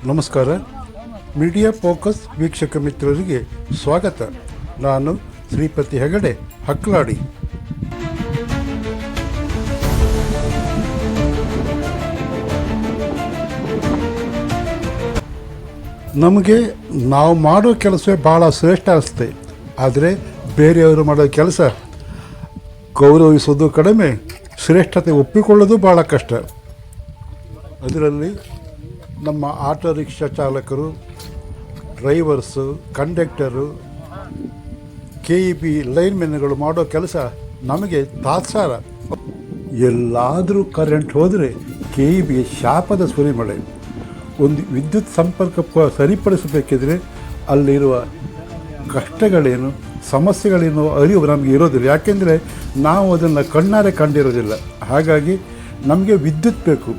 ನಮಸ್ಕಾರ. Media focus ವೀಕ್ಷಕ ಮಿತ್ರರಿಗೆ ಸ್ವಾಗತ. ನಾನು ಶ್ರೀಪತಿ ಹೆಗಡೆ, ಹಕ್ಲಾಡಿ. ನಮಗೆ ನಾವು ಮಾಡೋ ಕೆಲಸ ಭಾಳ ಶ್ರೇಷ್ಠ ಅನಿಸುತ್ತೆ. ಆದರೆ ಬೇರೆಯವರು ಮಾಡೋ ಕೆಲಸ ಗೌರವಿಸೋದು ಕಡಿಮೆ, ಶ್ರೇಷ್ಠತೆ ಒಪ್ಪಿಕೊಳ್ಳೋದು ಭಾಳ ಕಷ್ಟ. ಅದರಲ್ಲಿ ನಮ್ಮ ಆಟೋ ರಿಕ್ಷಾ ಚಾಲಕರು, ಡ್ರೈವರ್ಸು, ಕಂಡಕ್ಟರು, KEB ಲೈನ್ಮೆನ್ಗಳು ಮಾಡೋ ಕೆಲಸ ನಮಗೆ ತಾತ್ಸಾರ. ಎಲ್ಲಾದರೂ ಕರೆಂಟ್ ಹೋದರೆ KEB ಶಾಪದ ಸುರಿಮಳೆ. ಒಂದು ವಿದ್ಯುತ್ ಸಂಪರ್ಕ ಸರಿಪಡಿಸಬೇಕಿದ್ರೆ ಅಲ್ಲಿರುವ ಕಷ್ಟಗಳೇನು, ಸಮಸ್ಯೆಗಳೇನು ಅರಿವು ನಮಗೆ ಇರೋದಿಲ್ಲ. ಯಾಕೆಂದರೆ ನಾವು ಅದನ್ನು ಕಣ್ಣಾರೆ ಕಂಡಿರೋದಿಲ್ಲ. ಹಾಗಾಗಿ ನಮಗೆ ವಿದ್ಯುತ್ ಬೇಕು.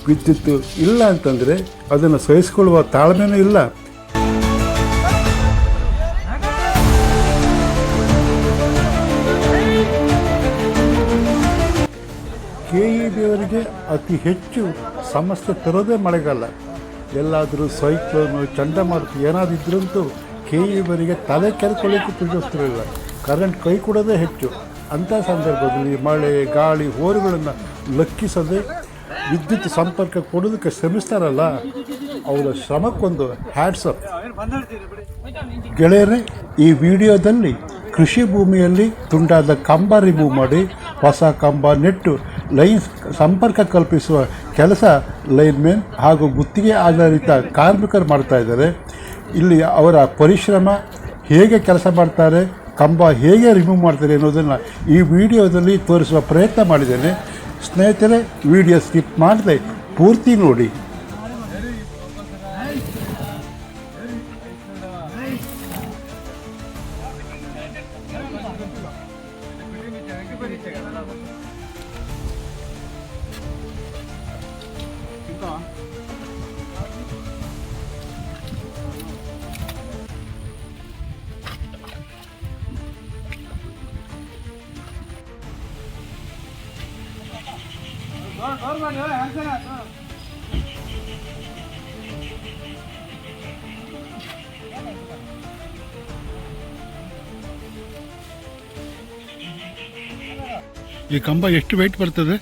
ವಿದ್ಯುತ್ ಇಲ್ಲ ಅಂತಂದರೆ ಅದನ್ನು ಸಹಿಸಿಕೊಳ್ಳುವ ತಾಳ್ಮೆನೂ ಇಲ್ಲ. KEB ಅವರಿಗೆ ಅತಿ ಹೆಚ್ಚು ಸಮಸ್ಯೆ ತರೋದೇ ಮಳೆಗಾಲ. ಎಲ್ಲಾದರೂ ಸೈಕ್ಲೋನು, ಚಂಡಮಾರುತ ಏನಾದರೂ ಇದ್ರಂತೂ KEB ಅವರಿಗೆ ತಲೆ ಕೆರೆಕೊಳ್ಳಿಕ್ಕೆ ತಿಳಿಸ್ತಿರಲಿಲ್ಲ. ಕರೆಂಟ್ ಕೈ ಕೊಡೋದೇ ಹೆಚ್ಚು. ಅಂಥ ಸಂದರ್ಭದಲ್ಲಿ ಮಳೆ, ಗಾಳಿ, ಹೋರುಗಳನ್ನು ಲೆಕ್ಕಿಸದೆ ವಿದ್ಯುತ್ ಸಂಪರ್ಕ ಕೊಡೋದಕ್ಕೆ ಶ್ರಮಿಸ್ತಾರಲ್ಲ, ಅವರ ಶ್ರಮಕ್ಕೊಂದು ಹ್ಯಾಟ್ಸ್ ಆಫ್. ಗೆಳೆಯರೇ, ಈ ವಿಡಿಯೋದಲ್ಲಿ ಕೃಷಿ ಭೂಮಿಯಲ್ಲಿ ತುಂಡಾದ ಕಂಬ ರಿಮೂವ್ ಮಾಡಿ ಹೊಸ ಕಂಬ ನೆಟ್ಟು ಲೈನ್ ಸಂಪರ್ಕ ಕಲ್ಪಿಸುವ ಕೆಲಸ ಲೈನ್ಮೆನ್ ಹಾಗೂ ಗುತ್ತಿಗೆ ಆಧಾರಿತ ಕಾರ್ಮಿಕರು ಮಾಡ್ತಾ ಇದ್ದಾರೆ. ಇಲ್ಲಿ ಅವರ ಪರಿಶ್ರಮ, ಹೇಗೆ ಕೆಲಸ ಮಾಡ್ತಾರೆ, ಕಂಬ ಹೇಗೆ ರಿಮೂವ್ ಮಾಡ್ತಾರೆ ಅನ್ನೋದನ್ನು ಈ ವಿಡಿಯೋದಲ್ಲಿ ತೋರಿಸುವ ಪ್ರಯತ್ನ ಮಾಡಿದ್ದೇನೆ. ಸ್ನೇಹಿತರೆ, ವಿಡಿಯೋ ಸ್ಕಿಪ್ ಮಾಡದೆ ಪೂರ್ತಿ ನೋಡಿ. ಈ ಕಂಬ ಎಷ್ಟು ವೆಯ್ಟ್ ಬರ್ತದೆ?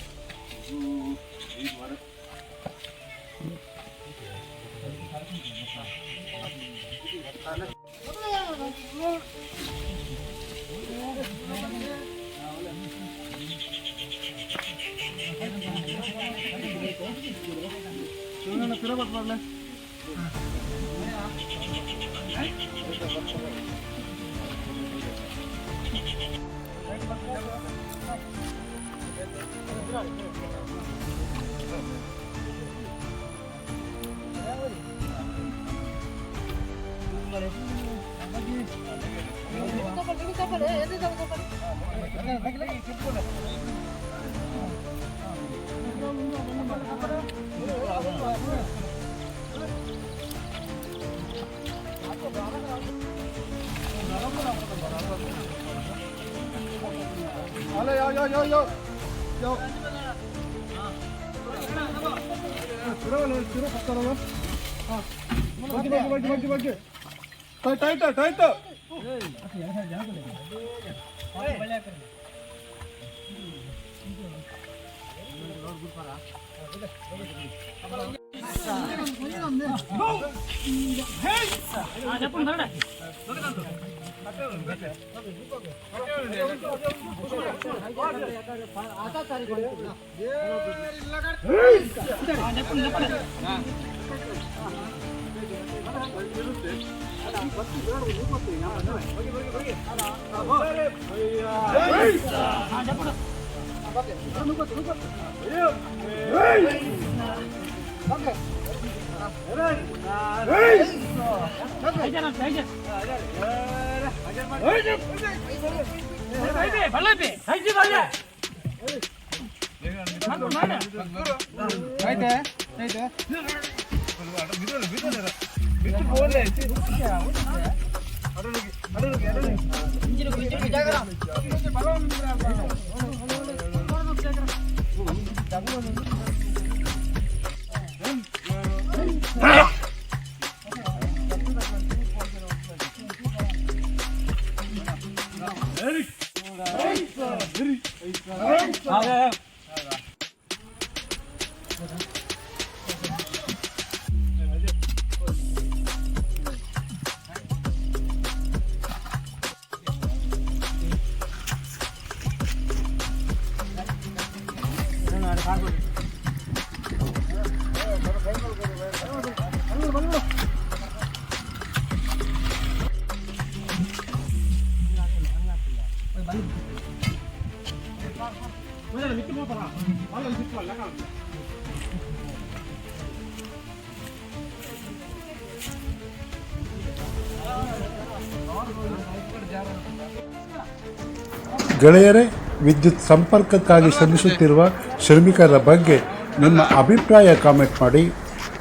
ಗೆಳೆಯರೇ, ವಿದ್ಯುತ್ ಸಂಪರ್ಕಕ್ಕಾಗಿ ಶ್ರಮಿಸುತ್ತಿರುವ ಶ್ರಮಿಕರ ಬಗ್ಗೆ ನಿಮ್ಮ ಅಭಿಪ್ರಾಯ ಕಾಮೆಂಟ್ ಮಾಡಿ.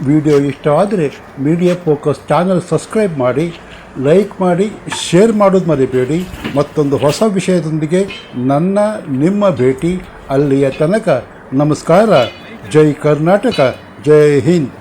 ವಿಡಿಯೋ ಇಷ್ಟವಾದರೆ ಮೀಡಿಯಾ ಫೋಕಸ್ ಚಾನಲ್ ಸಬ್ಸ್ಕ್ರೈಬ್ ಮಾಡಿ, ಲೈಕ್ ಮಾಡಿ, ಶೇರ್ ಮಾಡೋದು ಮರಿಬೇಡಿ. ಮತ್ತೊಂದು ಹೊಸ ವಿಷಯದೊಂದಿಗೆ ನಿಮ್ಮ ಭೇಟಿ. ಅಲ್ಲಿಯ ತನಕ ನಮಸ್ಕಾರ. ಜೈ ಕರ್ನಾಟಕ, ಜೈ ಹಿಂದ್.